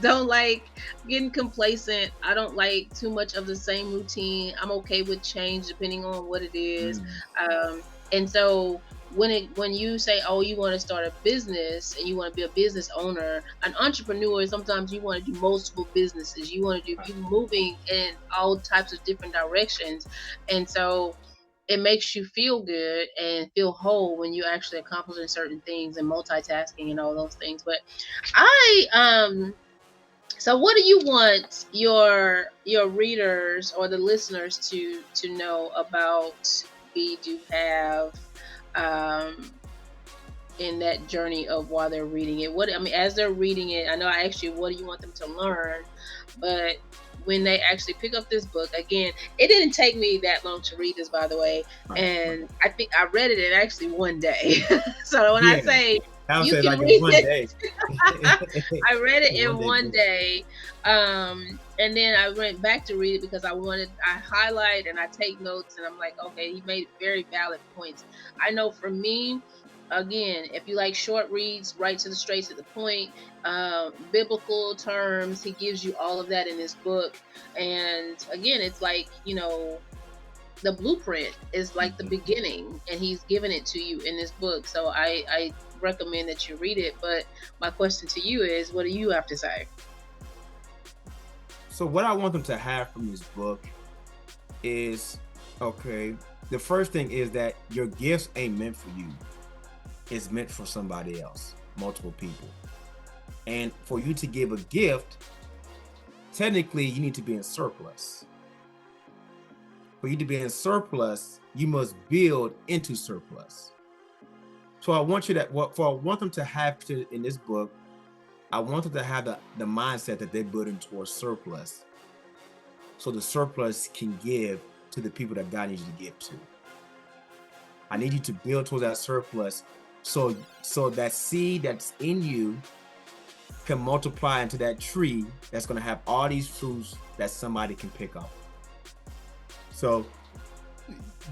don't like getting complacent. I don't like too much of the same routine. I'm okay with change depending on what it is. Mm. Um, and so when you say, oh, you want to start a business and you want to be a business owner, an entrepreneur, sometimes you want to do multiple businesses. You want to do, you moving in all types of different directions. And so it makes you feel good and feel whole when you're actually accomplishing certain things and multitasking and all those things. But so what do you want your readers or the listeners to know about Be Do Have um in that journey of while they're reading it? What I mean, as they're reading it, I know I asked you, what do you want them to learn? But when they actually pick up this book, again, it didn't take me that long to read this, by the way. Right, right. And I think I read it in actually one day. So when I Yeah, say I would you say can like in read one it, day. I read it One in day one book. day. And then I went back to read it because I highlight and I take notes, and I'm like, okay, he made very valid points. I know for me, again, if you like short reads, right to the straight to the point, biblical terms, he gives you all of that in his book. And again, it's like, the blueprint is like the Mhm. beginning, and he's given it to you in this book. So I recommend that you read it. But my question to you is, what do you have to say? So what I want them to have from this book is, okay, the first thing is that your gifts ain't meant for you. It's meant for somebody else, multiple people. And for you to give a gift, technically you need to be in surplus. For you to be in surplus, you must build into surplus. So I want you that what for I want them to have to in this book, I want them to have the mindset that they're building towards surplus. So the surplus can give to the people that God needs you to give to. I need you to build towards that surplus so that seed that's in you can multiply into that tree that's going to have all these fruits that somebody can pick up. So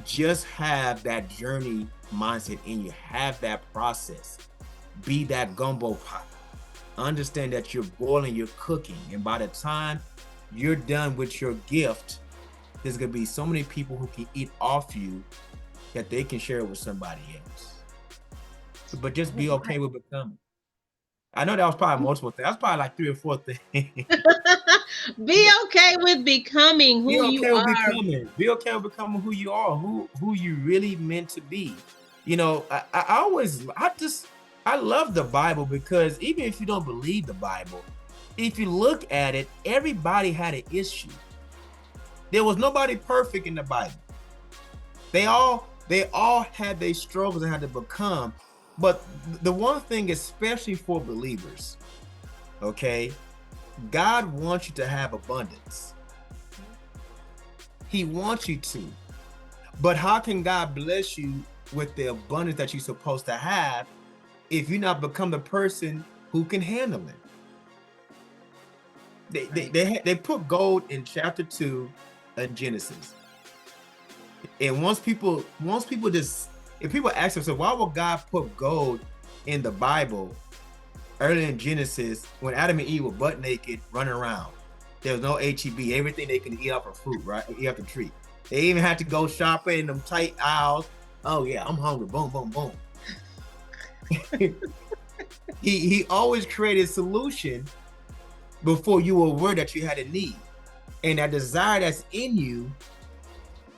just have that journey mindset in you. Have that process. Be that gumbo pot. Understand that you're boiling, you're cooking, and by the time you're done with your gift, there's gonna be so many people who can eat off you that they can share it with somebody else. But just be okay with becoming. I know that was probably multiple things. That's probably like three or four things. Be okay with becoming Be who you okay with are. becoming. Be okay with becoming who you are, who you really meant to be. I always, I love the Bible because even if you don't believe the Bible, if you look at it, everybody had an issue. There was nobody perfect in the Bible. They all had their struggles and had to become. But the one thing, especially for believers, okay, God wants you to have abundance. He wants you to. But how can God bless you with the abundance that you're supposed to have if you not become the person who can handle it? They they Right. they, they put gold in chapter 2 of Genesis. And once people just if people ask themselves, why would God put gold in the Bible early in Genesis when Adam and Eve were butt naked running around? There was no HEB, everything they could eat off of fruit, right? Eat off the tree. They even had to go shopping in them tight aisles. Oh yeah, I'm hungry. Boom, boom, boom. he always created a solution before you were aware that you had a need. And that desire that's in you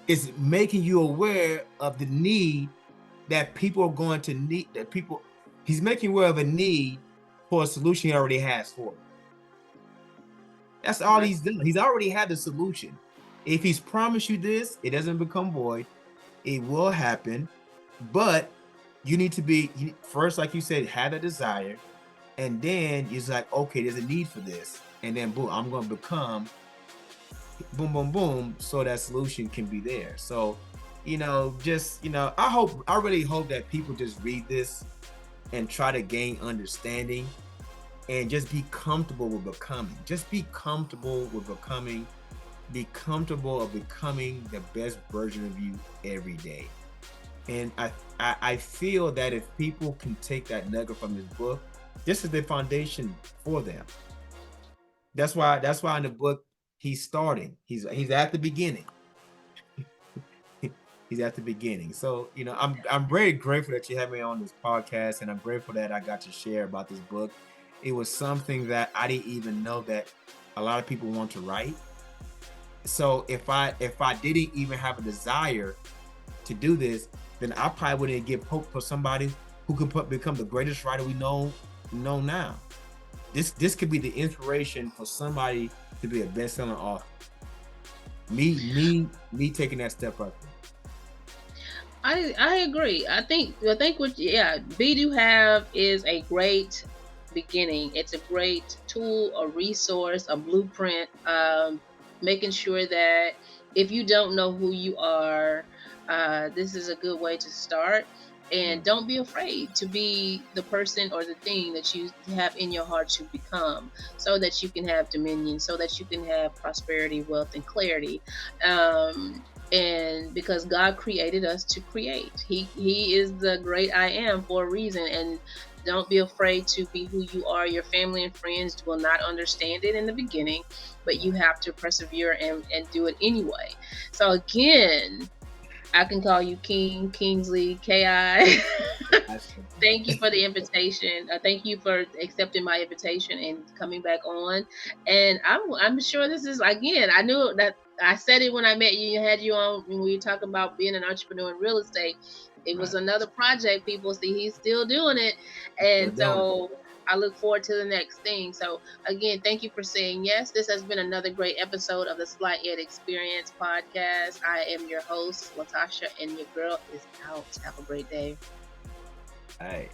is making you aware of the need that people are going to need, that people, he's making aware of a need for a solution he already has for it. That's all Right. he's done. He's already had the solution. If he's promised you this, it doesn't become void. It will happen, but you need to be first, like you said, have a desire, and then it's like, okay, there's a need for this, and then boom, I'm going to become boom, boom, boom, so that solution can be there. So, just I really hope that people just read this and try to gain understanding and just be comfortable with becoming. Just be comfortable with becoming. Be comfortable of becoming the best version of you every day. And I feel that if people can take that nugget from this book, this is the foundation for them. That's why in the book he's starting. He's at the beginning. He's at the beginning. So, I'm very grateful that you had me on this podcast, and I'm grateful that I got to share about this book. It was something that I didn't even know that a lot of people want to write. So if I didn't even have a desire to do this, then I probably wouldn't give hope for somebody who could become the greatest writer we know now. This could be the inspiration for somebody to be a best-selling author. Me taking that step up. I agree. I think what Be Do Have is a great beginning. It's a great tool, a resource, a blueprint. Making sure that if you don't know who you are, this is a good way to start. And don't be afraid to be the person or the thing that you have in your heart to become, so that you can have dominion, so that you can have prosperity, wealth, and clarity. And because God created us to create, He is the great I am for a reason. And don't be afraid to be who you are. Your family and friends will not understand it in the beginning, but you have to persevere and do it anyway. So again, I can call you King, Kingsley, Ki. Thank you for the invitation. Thank you for accepting my invitation and coming back on. And I'm sure this is, again, I knew that I said it when I met you. You had you on when we talk about being an entrepreneur in real estate. It was Right. another project. People see he's still doing it, Still and doing it. so I look forward to the next thing. So again, thank you for saying yes. This has been another great episode of the Slight Ed Experience podcast. I am your host, Latasha, and your girl is out. Have a great day. All right.